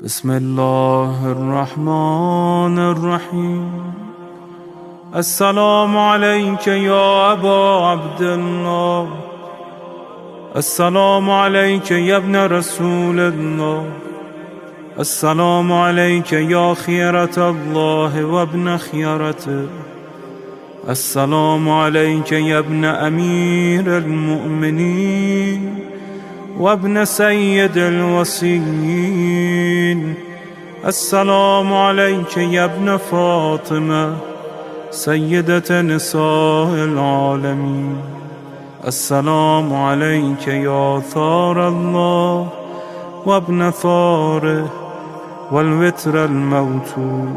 بسم الله الرحمن الرحيم. السلام عليك يا أبا عبد الله، السلام عليك يا ابن رسول الله، السلام عليك يا خيرة الله وابن خيرته، السلام عليك يا ابن أمير المؤمنين وابن سيد الوصيين، السلام عليك يا ابن فاطمة سيدة نساء العالمين، السلام عليك يا ثار الله وابن ثاره والوتر الموتور،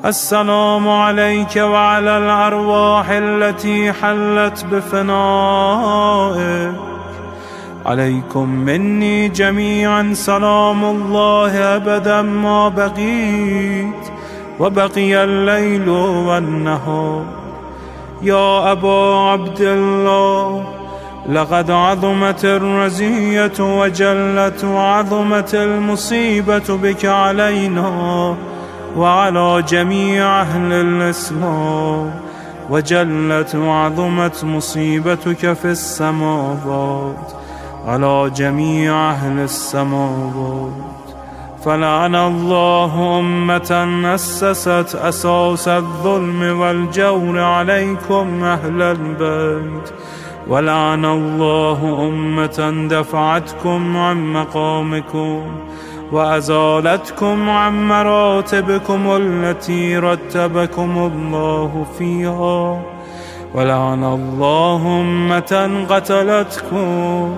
السلام عليك وعلى الأرواح التي حلت بفنائك، عليكم مني جميعا سلام الله أبدا ما بقيت وبقي الليل والنهار. يا أبا عبد الله، لقد عظمت الرزية وجلت وعظمت المصيبة بك علينا وعلى جميع أهل الإسلام، وجلت وعظمت مصيبتك في السماوات على جميع أهل السماوات. فلعن الله أمة أسست أساس الظلم والجور عليكم أهل البيت، ولعن الله أمة دفعتكم عن مقامكم وأزالتكم عن مراتبكم التي رتبكم الله فيها، ولعن الله أمة قتلتكم،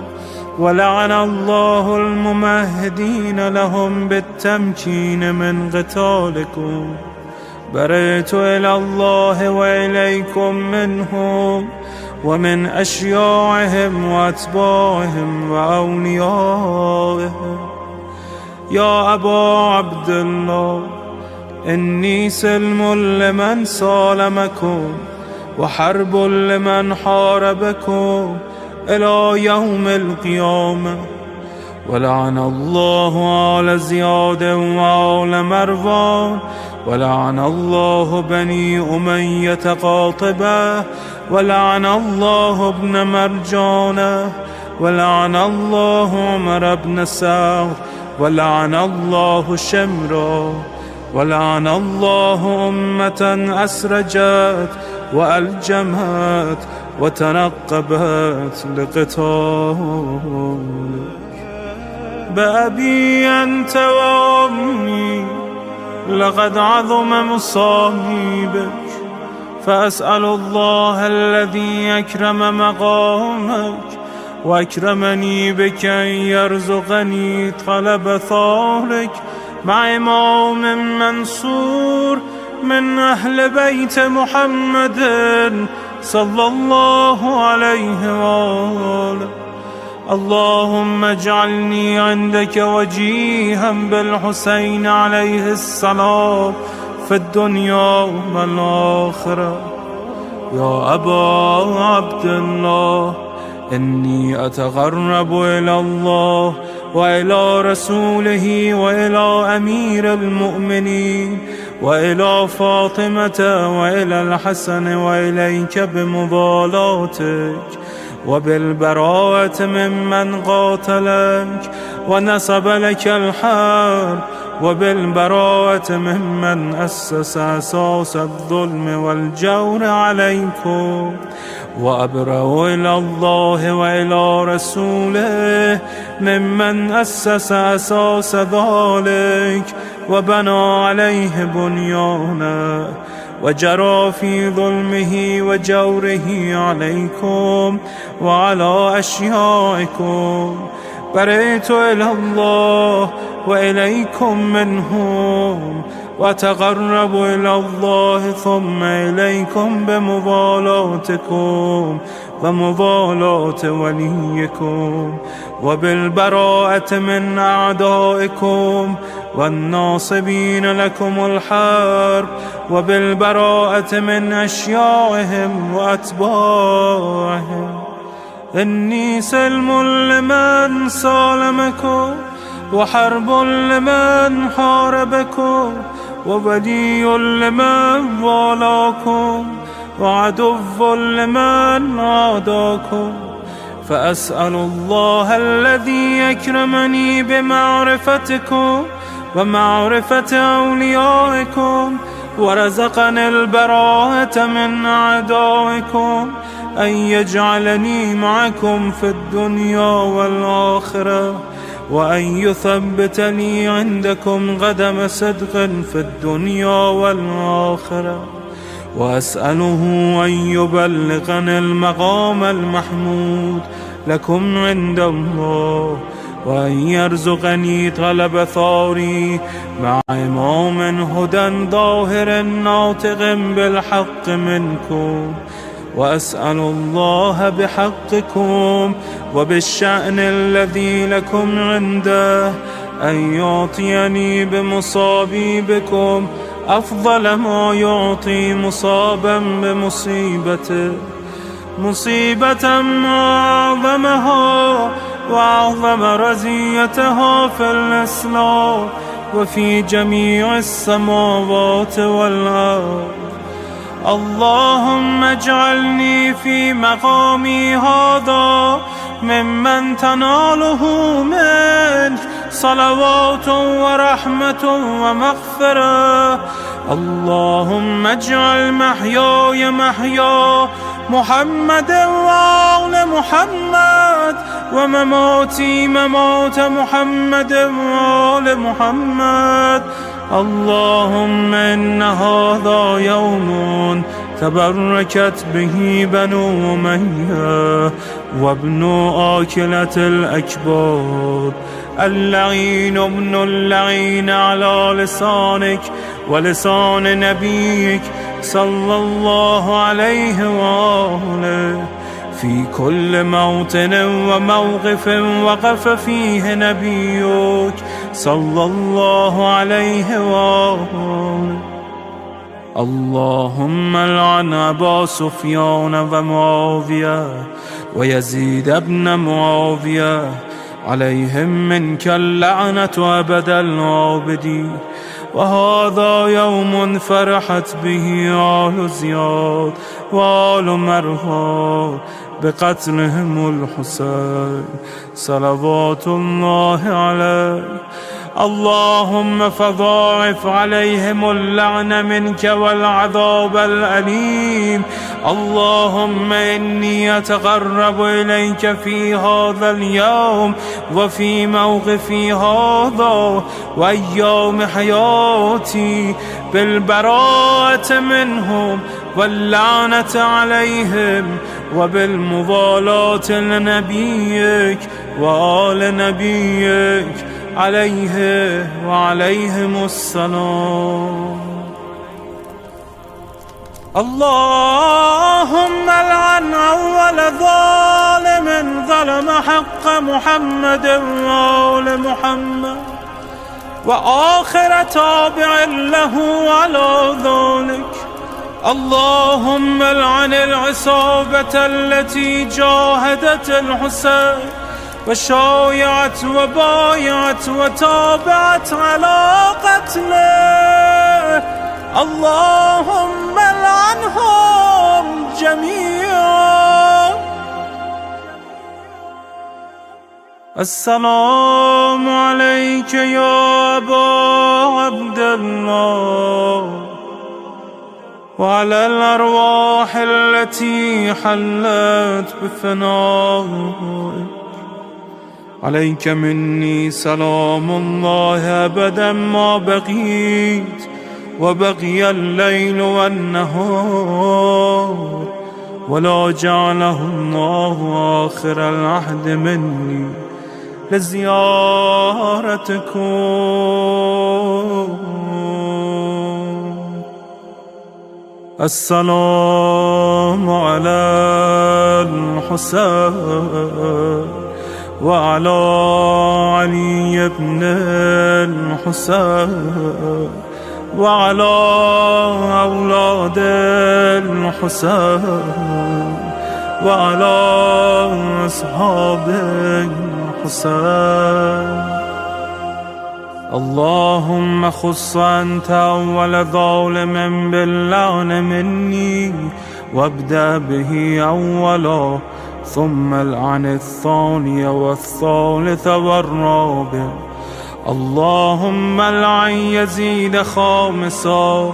ولعن الله الممهدين لهم بالتمكين من قتالكم. برئت إلى الله وإليكم منهم ومن أشياعهم وأتباعهم وأوليائهم. يا أبا عبد الله، إني سلم لمن سالمكم وحرب لمن حاربكم إلى يوم القيامة. ولعن الله آل زياد وآل مروان، ولعن الله بني أمية قاطبة، ولعن الله ابن مرجانة، ولعن الله عمر بن سعد، ولعن الله شمرا، ولعن الله أمة أسرجت وألجمت وتنقبت لقتالك. بأبي أنت وأمي لقد عظم مصائبك، فأسأل الله الذي أكرم مقامك وأكرمني بك أن يرزقني طلب ثارك مع إمام منصور من أهل بيت محمد صلى الله عليه وآله. اللهم اجعلني عندك وجيها بالحسين عليه السلام في الدنيا والآخرة. يا أبا عبد الله، إني أتقرب إلى الله وإلى رسوله وإلى أمير المؤمنين وإلى فاطمة وإلى الحسن وإليك بمضالاتك وبالبراءة ممن قاتلك ونصب لك الحرب، وبالبراءة ممن أسس أساس الظلم والجور عليكم. وأبرأ إلى الله وإلى رسوله ممن أسس أساس ذلك وبنى عليه بنيانه وجرى في ظلمه وجوره عليكم وعلى أشيائكم. برئت إلى الله وإليكم منهم، وتقرب إلى الله ثم إليكم بمضالاتكم ومضالاة وليكم، وبالبراءة من أعدائكم والناصبين لكم الحرب، وبالبراءة من أشياعهم وأتباعهم. إني سلم لمن سالمكم، وحرب لمن حاربكم، وولي لمن والاكم، وعدو لمن عاداكم. فأسأل الله الذي يكرمني بمعرفتكم ومعرفة أوليائكم، ورزقني البراءة من أعدائكم، أن يجعلني معكم في الدنيا والآخرة، وأن يثبتني عندكم قدم صدق في الدنيا والآخرة. وأسأله أن يبلغني المقام المحمود لكم عند الله، وأن يرزقني طلب ثاري مع إمام هدى ظاهر ناطق بالحق منكم. وأسأل الله بحقكم وبالشأن الذي لكم عنده أن يعطيني بمصابي بكم أفضل ما يعطي مصابا بمصيبته، مصيبة أعظمها وأعظم رزيتها في الإسلام وفي جميع السماوات والأرض. اللهم اجعلني في مقامي هذا ممن تناله منك صلوات ورحمة ومغفرة. اللهم اجعل محياي محيا محمد وآل محمد، ومماتي ممات محمد وآل محمد. اللهم إن هذا يوم تبركت به بنو أمية وابن آكلة الأكباد، اللعين ابن اللعين على لسانك ولسان نبيك صلى الله عليه وآله، في كل موطن وموقف وقف فيه نبيك صلى الله عليه وآله. اللهم لعن أبا سفيان ومعاوية ويزيد بن معاوية، عليهم منك اللعنة أبد العابدين. وهذا يوم فرحت به آل زياد وآل مروان بقتلهم الحسين صلوات الله عليه. اللهم فضاعف عليهم اللعن منك والعذاب الأليم. اللهم إني أتقرب إليك في هذا اليوم وفي موقفي هذا وأيام حياتي بالبراءة منهم واللعنة عليهم، وبالموالاة لنبيك وآل نبيك عليه وعليهم السلام. اللهم لعن أول ظالم ظلم حق محمد وآل محمد، وآخر تابع له على ذلك. اللهم لعن العصابة التي جاهدت الحسين وشايعت وبايعت وتابعت على قتله. اللهم لعنهم جميعا. السلام عليك يا أبا عبد الله، وعلى الأرواح التي حلت بفنائك. عليك مني سلام الله أبدا ما بقيت وبقي الليل والنهار، ولا جعله الله آخر العهد مني لزيارتكم. السلام على الحسين وعلى علي بن الحسين وعلى أولاد الحسين وعلى أصحاب الحسين. اللهم خص أنت أول ظالم باللعن مني، وابدأ به أولا، ثم العن الثاني والثالث والرابع. اللهم العن يزيد خامسا،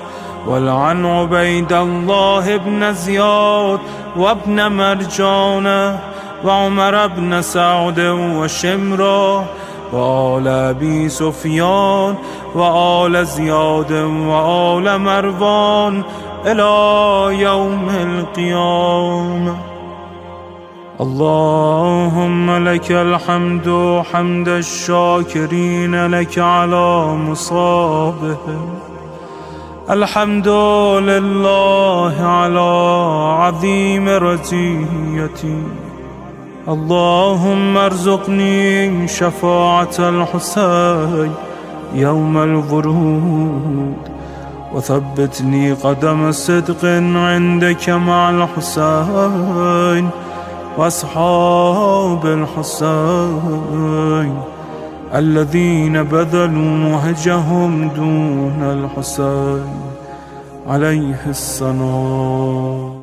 والعن عبيد الله بن زياد وابن مرجانة وعمر بن سعد وشمرة وآل أبي سفيان وآل زياد وآل مروان إلى يوم القيامة. اللهم لك الحمد حمد الشاكرين لك على مصابهم. الحمد لله على عظيم رزيتي. اللهم ارزقني شفاعة الحسين يوم الورود، وثبتني قدم صدق عندك مع الحسين وأصحاب الحسين الذين بذلوا وهجهم دون الحسين عليه السلام.